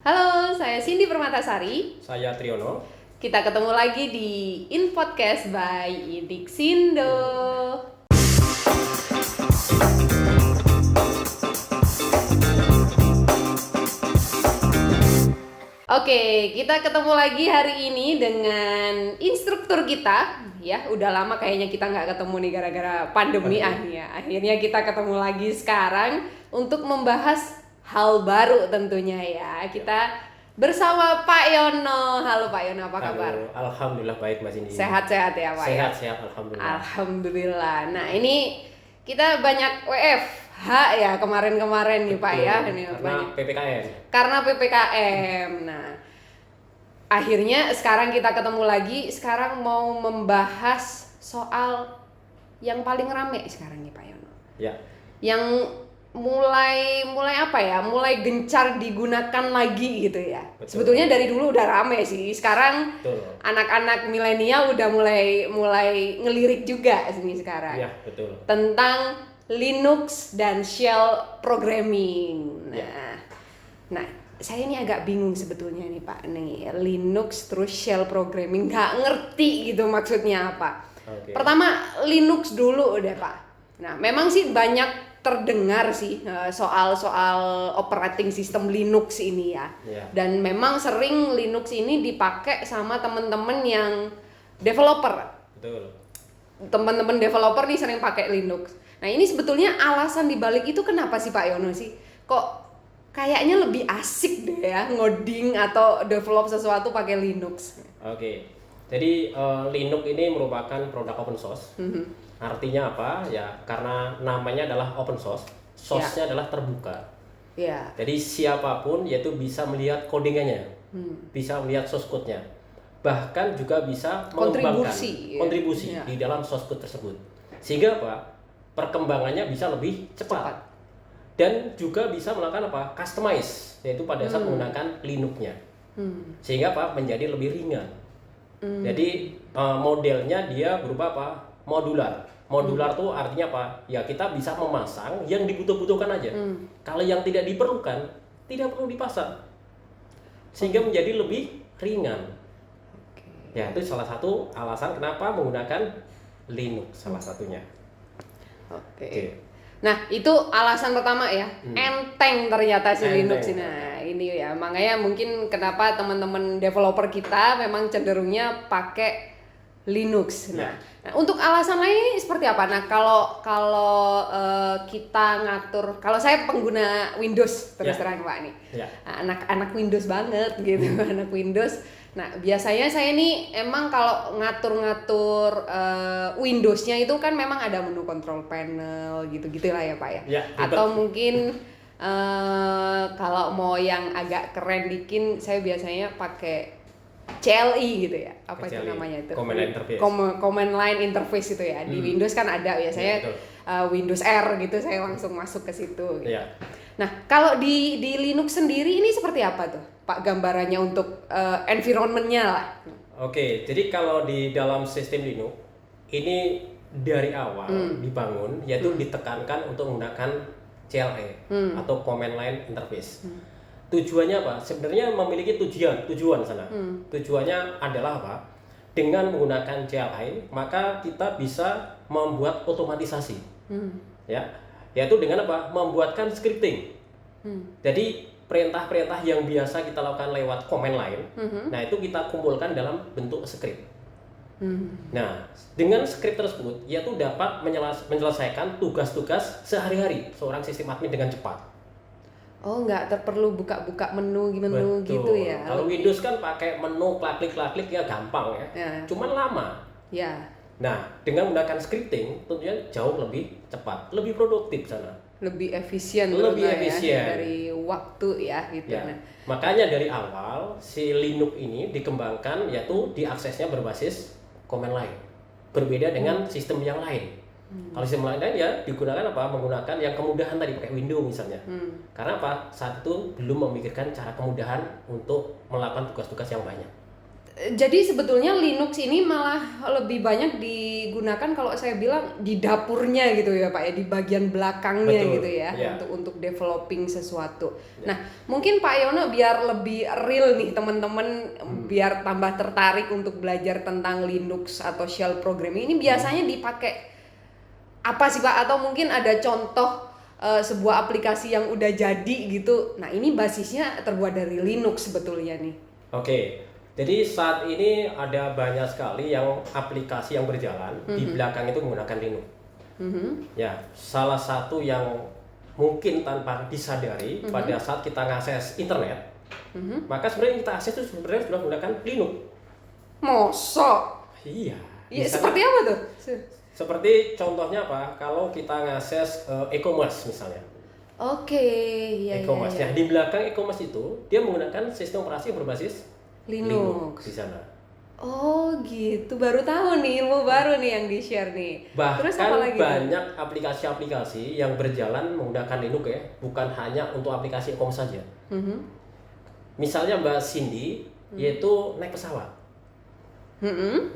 Halo, saya Cindy Permatasari. Saya Triono. Kita ketemu lagi di In Podcast by Idixindo. Oke, kita ketemu lagi hari ini dengan instruktur kita. Ya, udah lama kayaknya kita nggak ketemu nih gara-gara pandemi. Akhirnya kita ketemu lagi sekarang untuk membahas hal baru tentunya ya. Kita bersama Pak Yono. Halo Pak Yono, apa kabar? Halo, alhamdulillah baik Mas Cindy. Sehat-sehat ya Pak? Sehat, alhamdulillah. Alhamdulillah. Nah ini kita banyak WFH ya kemarin-kemarin nih Pak ya. Ini Karena banyak. PPKM. Karena PPKM. Nah akhirnya sekarang kita ketemu lagi. Sekarang mau membahas soal yang paling rame sekarang nih Pak Yono. Ya. Yang mulai apa ya, mulai gencar digunakan lagi gitu ya. Betul. Sebetulnya dari dulu udah rame sih, sekarang Betul. anak-anak milenial udah mulai ngelirik juga sini sekarang. Ya, betul. Tentang Linux dan shell programming. Nah saya ini agak bingung sebetulnya nih Pak, nih Linux terus shell programming, nggak ngerti gitu maksudnya apa. Oke. Pertama Linux dulu udah Pak. Nah memang sih banyak terdengar sih soal operating system Linux ini ya. Dan memang sering Linux ini dipakai sama teman-teman yang developer. Betul. Teman-teman developer nih sering pakai Linux. Nah ini sebetulnya alasan dibalik itu kenapa sih Pak Yono sih? Kok kayaknya lebih asik deh ya ngoding atau develop sesuatu pakai Linux. Oke. Jadi Linux ini merupakan produk open source. Artinya apa? Ya karena namanya adalah open source. Source-nya adalah terbuka. Ya. Jadi siapapun yaitu bisa melihat codingannya. Bisa melihat source code-nya. Bahkan juga bisa mengembangkan kontribusi di dalam source code tersebut. Sehingga apa? Perkembangannya bisa lebih cepat. Dan juga bisa melakukan apa? Customize, yaitu pada saat menggunakan Linux-nya. Sehingga apa? Menjadi lebih ringan. Jadi modelnya dia berupa apa? Modular. Modular tuh artinya apa? Ya kita bisa memasang yang dibutuhkan aja. Kalau yang tidak diperlukan, tidak perlu dipasang. Sehingga menjadi lebih ringan. Ya itu salah satu alasan kenapa menggunakan Linux salah satunya. Oke. Nah itu alasan pertama ya, enteng ternyata si Linux ini. Nah ini ya, makanya mungkin kenapa teman-teman developer kita memang cenderungnya pakai Linux. Nah untuk alasan lain ini seperti apa? Nah kalau kita ngatur, kalau saya pengguna Windows terus terang Pak nih, anak Windows banget gitu, anak Windows. Nah biasanya saya nih emang kalau ngatur-ngatur Windows-nya itu kan memang ada menu control panel gitu-gitu lah ya Pak ya. Atau mungkin kalau mau yang agak keren dikit, saya biasanya pakai CLI gitu ya, apa itu namanya itu? Command Line Interface. Command Line Interface itu ya. Di Windows kan ada biasanya Windows R gitu, saya langsung masuk ke situ. Gitu. Nah kalau di Linux sendiri ini seperti apa tuh Pak gambarannya untuk environment-nya lah? Oke, jadi kalau di dalam sistem Linux ini dari awal dibangun yaitu ditekankan untuk menggunakan CLI atau Command Line Interface. Tujuannya apa? Sebenarnya memiliki tujuan sana. Tujuannya adalah apa? Dengan menggunakan CLI, maka kita bisa membuat otomatisasi. Ya, yaitu dengan apa? Membuatkan scripting. Jadi perintah-perintah yang biasa kita lakukan lewat command line, nah itu kita kumpulkan dalam bentuk script. Nah, dengan script tersebut, yaitu dapat menyelesaikan tugas-tugas sehari-hari seorang sistem admin dengan cepat. Oh, nggak perlu buka-buka menu gitu ya? Kalau Windows kan pakai menu klik-klik ya gampang ya. Cuman lama. Ya. Nah, dengan menggunakan scripting tentunya jauh lebih cepat, lebih produktif sana. Lebih efisien ya, dari waktu ya gitu. Ya. Makanya dari awal si Linux ini dikembangkan yaitu diaksesnya berbasis command line. Berbeda dengan sistem yang lain. Kalau sistem lain ya digunakan apa? Menggunakan yang kemudahan tadi pakai Windows misalnya. Karena apa? Saat itu belum memikirkan cara kemudahan untuk melakukan tugas-tugas yang banyak. Jadi sebetulnya Linux ini malah lebih banyak digunakan kalau saya bilang di dapurnya gitu ya Pak ya, di bagian belakangnya. Betul, gitu ya, untuk developing sesuatu. Nah, mungkin Pak Yono biar lebih real nih teman-teman, biar tambah tertarik untuk belajar tentang Linux atau shell programming ini biasanya dipakai apa sih Pak? Atau mungkin ada contoh sebuah aplikasi yang udah jadi gitu. Nah, ini basisnya terbuat dari Linux sebetulnya nih. Oke. Jadi saat ini ada banyak sekali yang aplikasi yang berjalan di belakang itu menggunakan Linux. Ya, salah satu yang mungkin tanpa disadari pada saat kita ngakses internet, maka sebenarnya kita akses itu sebenarnya sudah menggunakan Linux. Mosok? Iya. Ya, seperti apa tuh? Seperti contohnya apa? Kalau kita ngakses e-commerce misalnya. Oke, ya. E-commerce. Nah, di belakang e-commerce itu dia menggunakan sistem operasi berbasis Linux Linux di sana. Oh gitu, baru tahu nih, ilmu baru nih yang di-share nih. Bahkan terus apa lagi banyak aplikasi-aplikasi yang berjalan menggunakan Linux ya, bukan hanya untuk aplikasi e-commerce saja. Misalnya Mbak Cindy, yaitu naik pesawat.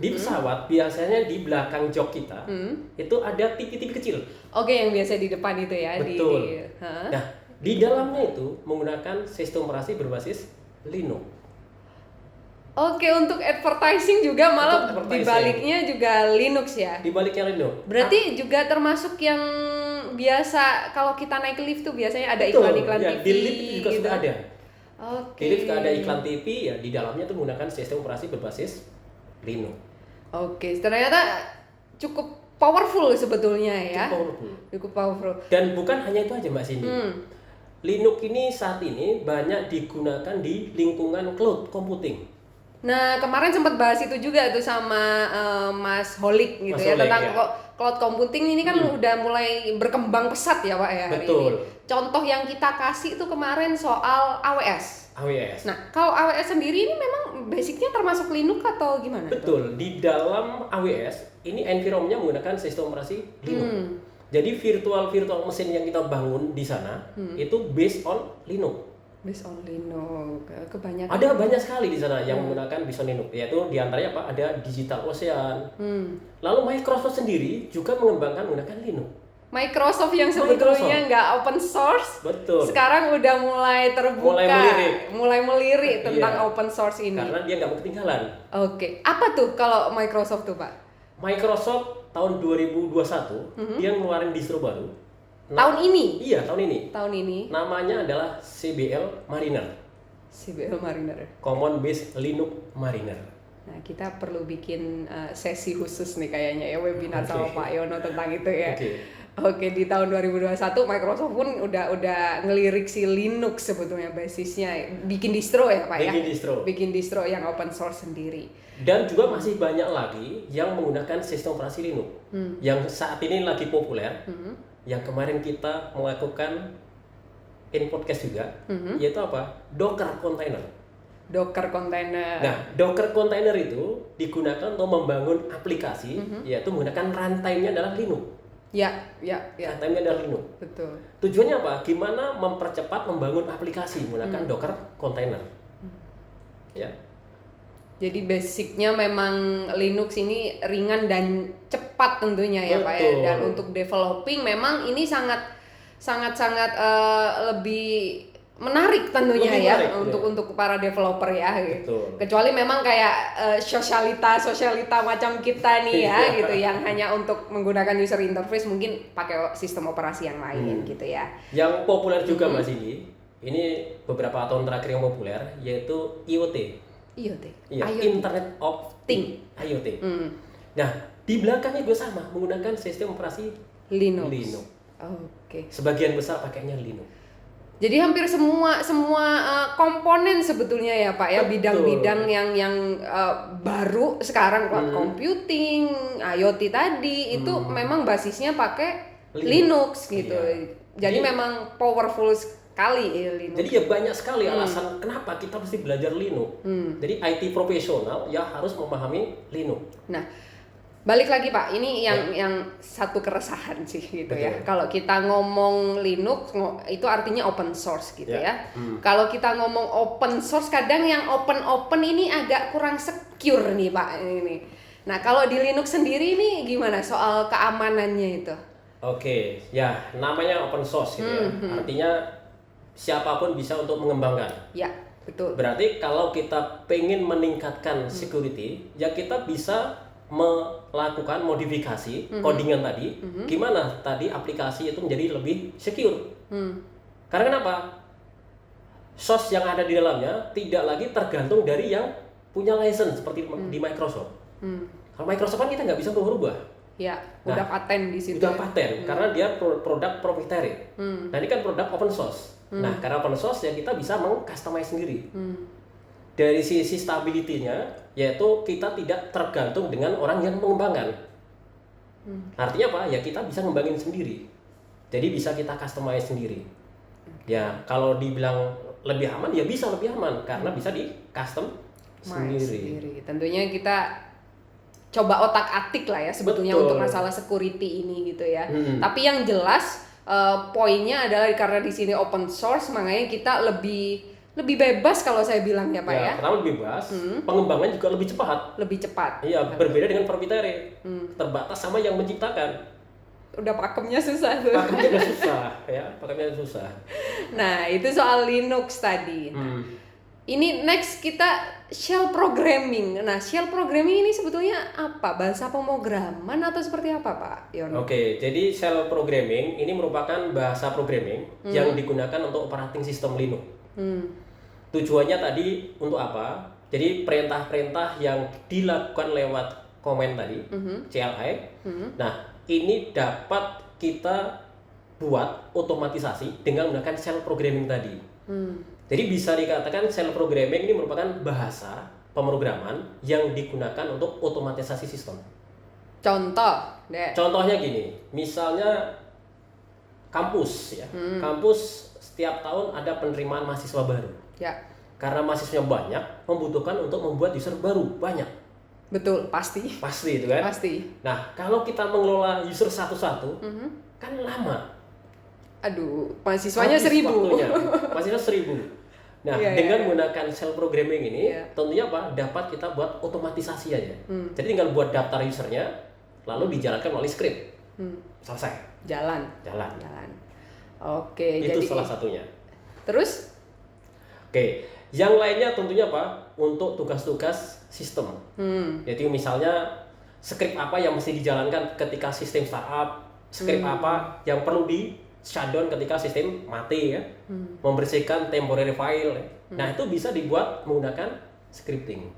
Di pesawat biasanya di belakang jok kita itu ada TV-TV kecil. Oke, yang biasa di depan itu ya. Betul. Nah, di dalamnya itu menggunakan sistem operasi berbasis Linux. Oke, untuk advertising juga malah dibaliknya juga Linux ya? Dibaliknya Linux. Berarti juga termasuk yang biasa kalau kita naik lift tuh biasanya ada iklan-iklan ya, TV di lift juga gitu. sudah ada. Oke. Di lift ada iklan TV, ya di dalamnya tuh menggunakan sistem operasi berbasis Linux. Oke, ternyata cukup powerful sebetulnya ya. Cukup powerful. Dan bukan hanya itu aja Mbak Cindy. Linux ini saat ini banyak digunakan di lingkungan cloud computing. Nah, kemarin sempat bahas itu juga tuh sama Mas Holik gitu ya, tentang cloud computing ini kan udah mulai berkembang pesat ya Pak ya hari ini. Contoh yang kita kasih itu kemarin soal AWS. Nah, kalau AWS sendiri ini memang basicnya termasuk Linux atau gimana? Betul, di dalam AWS ini environment-nya menggunakan sistem operasi Linux. Jadi virtual mesin yang kita bangun di sana itu based on Linux. Based on Linux, kebanyakan. Ada banyak sekali di sana yang menggunakan based on Linux, yaitu diantaranya apa? Ada DigitalOcean. Lalu Microsoft sendiri juga mengembangkan menggunakan Linux. Microsoft yang sebetulnya nggak open source, sekarang udah mulai terbuka, mulai melirik tentang open source ini. Karena dia nggak mau ketinggalan. Oke, apa tuh kalau Microsoft tuh Pak? Microsoft tahun 2021 dia ngeluarin distro baru. Tahun ini? Iya, tahun ini. Tahun ini. Namanya adalah CBL Mariner. CBL Mariner. Common Base Linux Mariner. Nah, kita perlu bikin sesi khusus nih kayaknya ya, webinar sama Pak Yono tentang itu ya. Oke, di tahun 2021 Microsoft pun udah ngelirik si Linux sebetulnya basisnya. Bikin distro ya Pak ya? Bikin distro yang open source sendiri. Dan juga masih banyak lagi yang menggunakan sistem operasi Linux. Yang saat ini lagi populer. Yang kemarin kita melakukan in podcast juga, yaitu apa? Docker container. Docker container. Nah, Docker container itu digunakan untuk membangun aplikasi, yaitu menggunakan runtime-nya adalah Linux. Ya. Runtime-nya adalah Linux. Betul. Tujuannya apa? Gimana mempercepat membangun aplikasi menggunakan Docker container. Ya. Jadi basicnya memang Linux ini ringan dan cepat tentunya ya Pak ya. Dan untuk developing memang ini sangat lebih menarik tentunya untuk para developer ya. Gitu. Kecuali memang kayak sosialita macam kita nih ya gitu, yang hanya untuk menggunakan user interface mungkin pakai sistem operasi yang lain gitu ya. Yang populer juga Mas ini beberapa tahun terakhir yang populer yaitu IoT. IoT. Iya, Internet of Things, IoT. Nah, di belakangnya juga sama menggunakan sistem operasi Linux. Oke. Sebagian besar pakainya Linux. Jadi hampir semua komponen sebetulnya ya Pak ya, bidang-bidang yang baru sekarang cloud computing, IoT tadi itu memang basisnya pakai Linux gitu. Jadi memang powerful sekali Linux. Jadi ya banyak sekali alasan kenapa kita mesti belajar Linux. Jadi IT profesional ya harus memahami Linux. Nah, Balik lagi Pak, ini yang satu keresahan sih gitu. Betul. Ya. Kalau kita ngomong Linux itu artinya open source gitu ya. Kalau kita ngomong open source, kadang yang open ini agak kurang secure nih Pak ini. Nah kalau di Linux sendiri ini gimana soal keamanannya itu? Oke, ya namanya open source gitu ya. Artinya siapapun bisa untuk mengembangkan. Ya, betul. Berarti kalau kita pengen meningkatkan security, ya kita bisa melakukan modifikasi codingan tadi, gimana tadi aplikasi itu menjadi lebih secure. Karena kenapa? Source yang ada di dalamnya tidak lagi tergantung dari yang punya license seperti di Microsoft. Kalau Microsoft kan kita nggak bisa berubah. Ya, udah paten di situ. Udah paten, karena dia produk proprietary. Nah ini kan produk open source. Nah karena open source ya kita bisa meng-customize sendiri. Dari sisi stability-nya, yaitu kita tidak tergantung dengan orang yang mengembangkan. Artinya apa? Ya kita bisa ngembangin sendiri. Jadi bisa kita customize sendiri. Ya kalau dibilang lebih aman, ya bisa lebih aman karena bisa di custom sendiri. Tentunya kita coba otak-atik lah ya sebetulnya. Betul. Untuk masalah security ini gitu ya. Tapi yang jelas poinnya adalah karena di sini open source, makanya kita lebih bebas kalau saya bilang ya Pak ya. Pertama lebih bebas, pengembangan juga lebih cepat. Lebih cepat. Iya, berbeda dengan proprietary. Terbatas sama yang menciptakan. Udah pakemnya susah tuh. Pakemnya udah susah ya, pakemnya susah. Nah, itu soal Linux tadi. Ini next kita shell programming. Nah, shell programming ini sebetulnya apa? Bahasa pemrograman atau seperti apa Pak Yono? Oke, jadi shell programming ini merupakan bahasa programming yang digunakan untuk operating system Linux. Tujuannya tadi untuk apa? Jadi perintah-perintah yang dilakukan lewat komen tadi, CLI. Nah, ini dapat kita buat otomatisasi dengan menggunakan shell programming tadi. Jadi bisa dikatakan shell programming ini merupakan bahasa pemrograman yang digunakan untuk otomatisasi sistem. Contoh deh. Contohnya gini, misalnya kampus ya. Kampus setiap tahun ada penerimaan mahasiswa baru. Ya. Karena mahasiswanya banyak, membutuhkan untuk membuat user baru banyak. Betul, pasti. Pasti itu kan? Pasti. Nah, kalau kita mengelola user satu-satu, kan lama. Aduh, mahasiswanya 1000. Mahasiswa 1000. Nah, dengan menggunakan shell programming ini, tentunya apa? Dapat kita buat otomatisasi aja. Jadi tinggal buat daftar usernya, lalu dijalankan melalui script. Selesai. Jalan. Oke, itu jadi salah satunya. Terus? Oke, yang lainnya tentunya apa? Untuk tugas-tugas sistem. Jadi misalnya script apa yang mesti dijalankan ketika sistem startup, script apa yang perlu di shutdown ketika sistem mati ya, membersihkan temporary file. Nah itu bisa dibuat menggunakan scripting.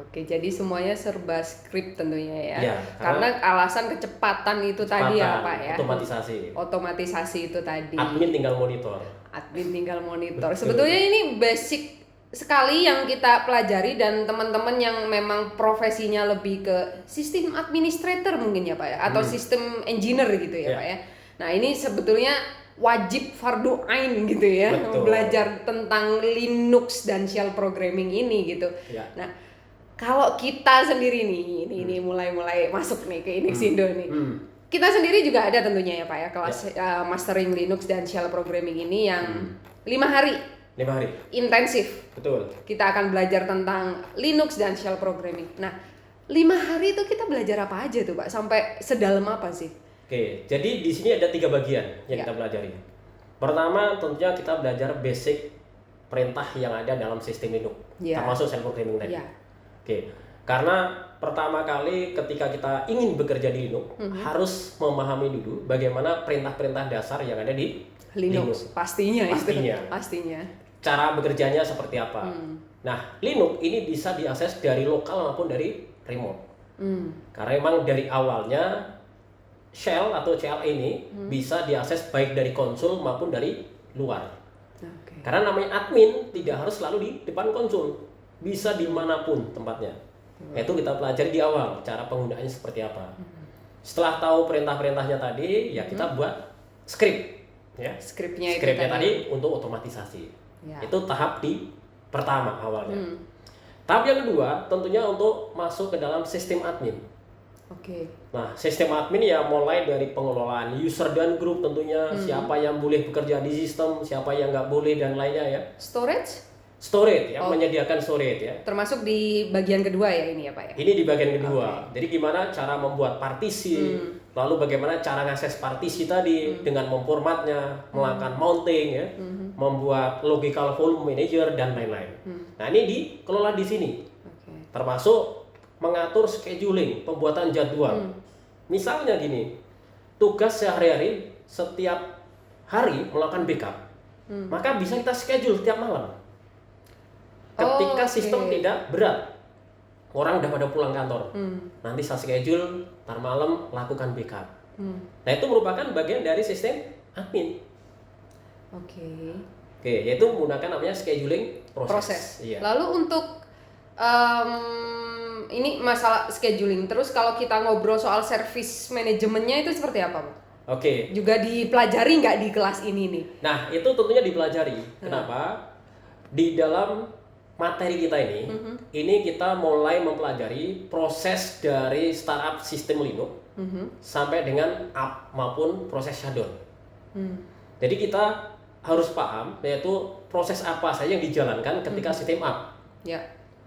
Oke, jadi semuanya serba script tentunya ya. Karena alasan kecepatan itu tadi ya Pak ya. Otomatisasi itu tadi. Admin tinggal monitor. Betul. Sebetulnya ini basic sekali yang kita pelajari, dan teman-teman yang memang profesinya lebih ke sistem administrator mungkin ya Pak ya, atau sistem engineer gitu ya Pak ya. Nah ini sebetulnya wajib fardu ain gitu ya. Betul. Belajar tentang Linux dan shell programming ini gitu. Nah kalau kita sendiri nih, ini mulai masuk nih ke Inexindo nih. Kita sendiri juga ada tentunya ya Pak ya kelas mastering Linux dan shell programming ini yang 5 hari. 5 hari. Intensif. Betul. Kita akan belajar tentang Linux dan shell programming. Nah, 5 hari itu kita belajar apa aja tuh Pak? Sampai sedalam apa sih? Oke, jadi di sini ada 3 bagian yang kita pelajari. Pertama, tentunya kita belajar basic perintah yang ada dalam sistem Linux, termasuk shell programming tadi. Oke, karena pertama kali ketika kita ingin bekerja di Linux, harus memahami dulu bagaimana perintah-perintah dasar yang ada di Linux. Pastinya. Cara bekerjanya seperti apa. Nah, Linux ini bisa diakses dari lokal maupun dari remote. Karena memang dari awalnya shell atau CL ini bisa diakses baik dari konsol maupun dari luar. Karena namanya admin tidak harus selalu di depan konsol, bisa dimanapun tempatnya. Itu kita pelajari di awal cara penggunaannya seperti apa. Setelah tahu perintah-perintahnya tadi, ya kita buat script. Ya, scriptnya tadi untuk otomatisasi. Itu tahap pertama awalnya. Tahap yang kedua tentunya untuk masuk ke dalam sistem admin. Oke. Nah, sistem admin ya mulai dari pengelolaan user dan grup tentunya, siapa yang boleh bekerja di sistem, siapa yang nggak boleh dan lainnya ya. Storage ya, menyediakan storage ya. Termasuk di bagian kedua ya ini ya Pak ya? Ini di bagian kedua. Jadi gimana cara membuat partisi, lalu bagaimana cara ngakses partisi tadi dengan memformatnya, melakukan mounting ya, membuat logical volume manager dan lain-lain. Nah, ini dikelola di sini. Termasuk mengatur scheduling, pembuatan jadwal. Misalnya gini, tugas sehari-hari setiap hari melakukan backup. Maka bisa kita schedule setiap malam. Ketika sistem tidak berat, orang udah pada pulang kantor. Nanti saya schedule, ntar malam lakukan backup. Nah, itu merupakan bagian dari sistem admin. Oke, yaitu menggunakan namanya scheduling proses. Iya. Lalu untuk ini masalah scheduling. Terus kalau kita ngobrol soal service manajemennya itu seperti apa, Pak? Juga dipelajari nggak di kelas ini nih? Nah, itu tentunya dipelajari. Kenapa? Di dalam materi kita ini kita mulai mempelajari proses dari startup sistem Linux sampai dengan up maupun proses shutdown. Jadi kita harus paham yaitu proses apa saja yang dijalankan ketika sistem up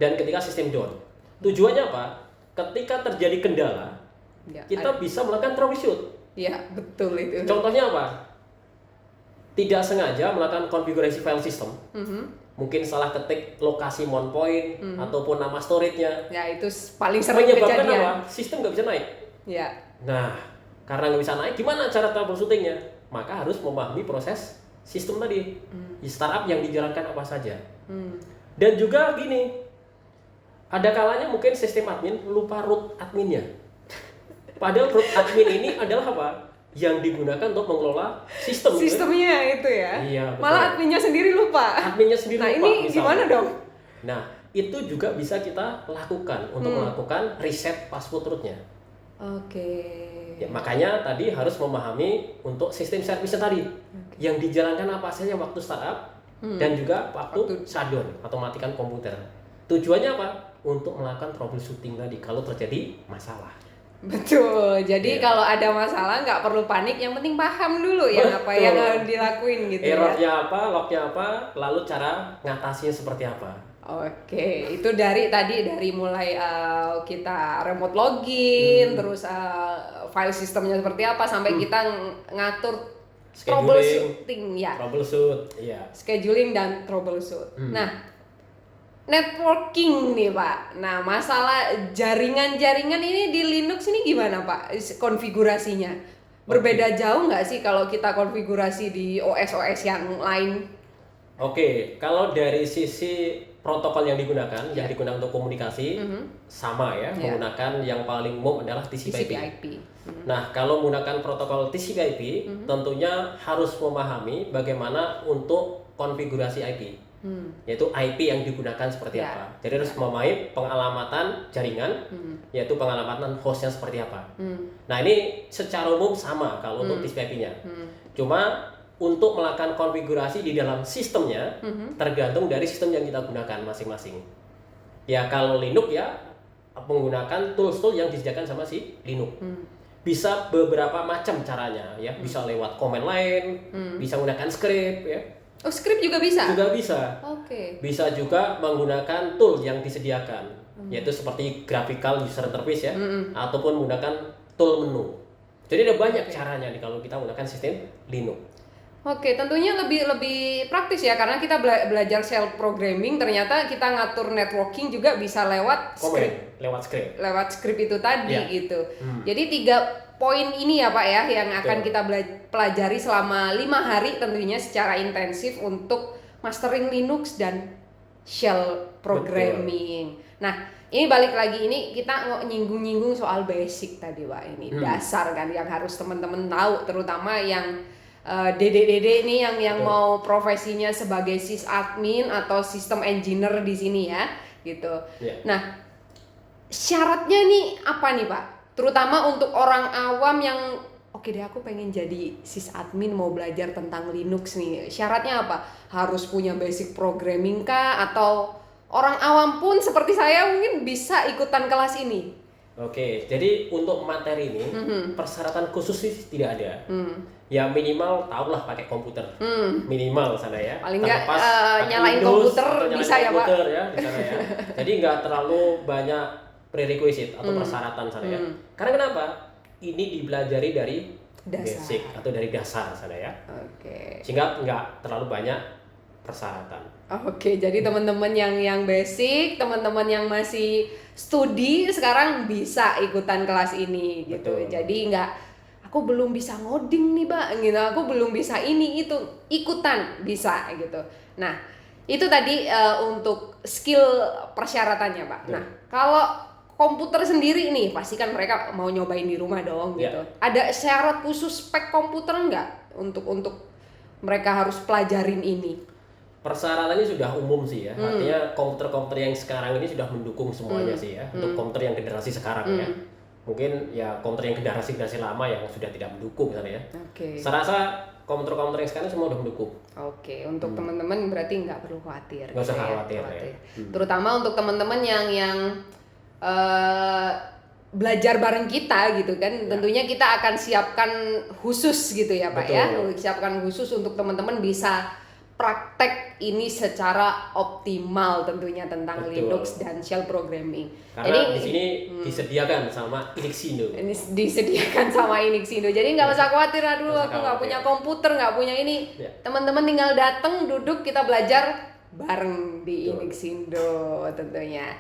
dan ketika sistem down. Tujuannya apa? Ketika terjadi kendala, kita bisa melakukan troubleshoot. Ya, betul itu. Contohnya apa? Tidak sengaja melakukan konfigurasi file system. Mungkin salah ketik lokasi mount point ataupun nama storage-nya. Ya, itu paling sering menyebabkan kejadian. Apa? Sistem nggak bisa naik. Ya. Nah, karena nggak bisa naik, gimana cara troubleshooting-nya? Maka harus memahami proses sistem tadi. Startup yang dijalankan apa saja. Dan juga gini, ada kalanya mungkin sistem admin lupa root adminnya. Padahal root admin ini adalah apa? Yang digunakan untuk mengelola sistem. Sistemnya itu ya? Iya, betul. Malah adminnya sendiri lupa. Adminnya sendiri lupa. Nah, ini misalnya gimana dong? Nah, itu juga bisa kita lakukan untuk melakukan reset password rootnya. Ya, makanya tadi harus memahami untuk sistem service tadi yang dijalankan apa saja waktu startup dan juga waktu shutdown atau matikan komputer. Tujuannya apa? Untuk melakukan troubleshooting tadi kalau terjadi masalah. Betul. Jadi kalau ada masalah nggak perlu panik, yang penting paham dulu ya apa yang harus dilakuin gitu. Errornya apa, lognya apa, lalu cara ngatasinya seperti apa. Itu dari mulai kita remote login, terus file sistemnya seperti apa sampai kita ngatur troubleshooting ya. Scheduling dan troubleshoot. Nah, networking nih Pak. Nah, masalah jaringan-jaringan ini di Linux ini gimana Pak konfigurasinya? Berbeda jauh nggak sih kalau kita konfigurasi di OS-OS yang lain? Kalau dari sisi protokol yang digunakan, yang digunakan untuk komunikasi sama ya, menggunakan yang paling umum adalah TCP/IP. Nah, kalau menggunakan protokol TCP/IP, tentunya harus memahami bagaimana untuk konfigurasi IP. Yaitu IP yang digunakan seperti apa. Jadi harus memahami pengalamatan jaringan, yaitu pengalamatan hostnya seperti apa. Nah, ini secara umum sama kalau untuk TCP/IP-nya. Cuma untuk melakukan konfigurasi di dalam sistemnya tergantung dari sistem yang kita gunakan masing-masing. Ya, kalau Linux ya menggunakan tools-tools yang disediakan sama si Linux. Bisa beberapa macam caranya ya, bisa lewat command line, bisa menggunakan script ya. Script juga bisa? Juga bisa. Bisa juga menggunakan tool yang disediakan, yaitu seperti graphical user interface ya, ataupun menggunakan tool menu. Jadi ada banyak caranya nih kalau kita menggunakan sistem Linux. Tentunya lebih praktis ya, karena kita belajar shell programming, ternyata kita ngatur networking juga bisa lewat script. Lewat script itu tadi gitu. Jadi 3 poin ini ya Pak ya yang akan kita pelajari selama 5 hari tentunya secara intensif untuk mastering Linux dan shell programming. Nah, ini balik lagi, ini kita nyinggung-nyinggung soal basic tadi Pak, ini dasar kan yang harus teman-teman tahu, terutama yang dede-dede ini yang mau profesinya sebagai sysadmin atau sistem engineer di sini ya gitu. Nah, syaratnya nih apa nih Pak? Terutama untuk orang awam yang aku pengen jadi sysadmin, mau belajar tentang Linux nih. Syaratnya apa? Harus punya basic programming kah? Atau orang awam pun seperti saya mungkin bisa ikutan kelas ini? Oke, jadi untuk materi ini persyaratan khusus sih tidak ada. Ya minimal tahulah pakai komputer, minimal sana ya. Paling nggak nyalain komputer bisa ya Pak. Ya, di sana ya. Jadi nggak terlalu banyak prerequisite atau persyaratan sana ya. Karena kenapa? Ini dipelajari dari basic atau dari dasar sana ya. Oke. Sehingga nggak terlalu banyak persyaratan. Oke, jadi teman-teman yang basic, teman-teman yang masih studi sekarang bisa ikutan kelas ini gitu. Betul. Jadi nggak aku belum bisa ngoding nih, Pak, gitu. Aku belum bisa ini itu, ikutan bisa gitu. Nah, itu tadi untuk skill persyaratannya, Pak. Nah, kalau komputer sendiri nih, pasti kan mereka mau nyobain di rumah dong gitu. Ada syarat khusus spek komputer nggak untuk mereka harus pelajarin ini? Persyaratannya sudah umum sih ya, artinya komputer-komputer yang sekarang ini sudah mendukung semuanya sih ya, untuk komputer yang generasi sekarang ya. Mungkin ya komputer yang generasi lama yang sudah tidak mendukung misalnya ya. Saya rasa komputer-komputer yang sekarang semua sudah mendukung. Oke, untuk teman-teman berarti nggak perlu khawatir. Nggak usah khawatir ya. Terutama untuk teman-teman yang belajar bareng kita gitu kan, tentunya kita akan siapkan khusus gitu ya Pak. Betul. Ya, siapkan khusus untuk teman-teman bisa praktek ini secara optimal tentunya tentang Linux dan shell programming. Karena jadi di sini disediakan sama Inixindo. Ini disediakan sama Inixindo. Jadi nggak usah khawatir, aduh aku nggak punya komputer, nggak punya ini. Teman-teman tinggal datang, duduk, kita belajar bareng di Inixindo tentunya.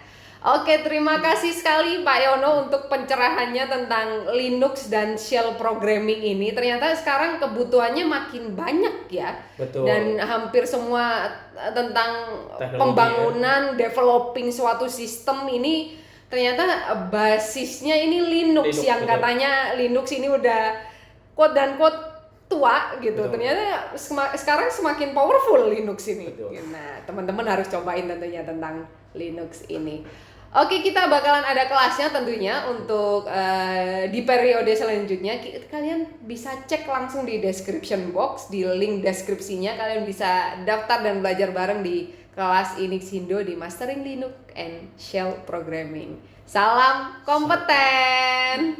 Oke, terima kasih sekali Pak Yono untuk pencerahannya tentang Linux dan shell programming ini. Ternyata sekarang kebutuhannya makin banyak ya. Betul. Dan hampir semua tentang teknologi, pembangunan, developing suatu sistem ini ternyata basisnya ini Linux yang betul. Katanya Linux ini udah quote dan quote tua gitu. Betul. Ternyata sekarang semakin powerful Linux ini. Betul. Nah, teman-teman harus cobain tentunya tentang Linux ini. Oke, kita bakalan ada kelasnya tentunya untuk di periode selanjutnya. Kalian bisa cek langsung di description box, di link deskripsinya. Kalian bisa daftar dan belajar bareng di kelas Inixindo di Mastering Linux and Shell Programming. Salam kompeten!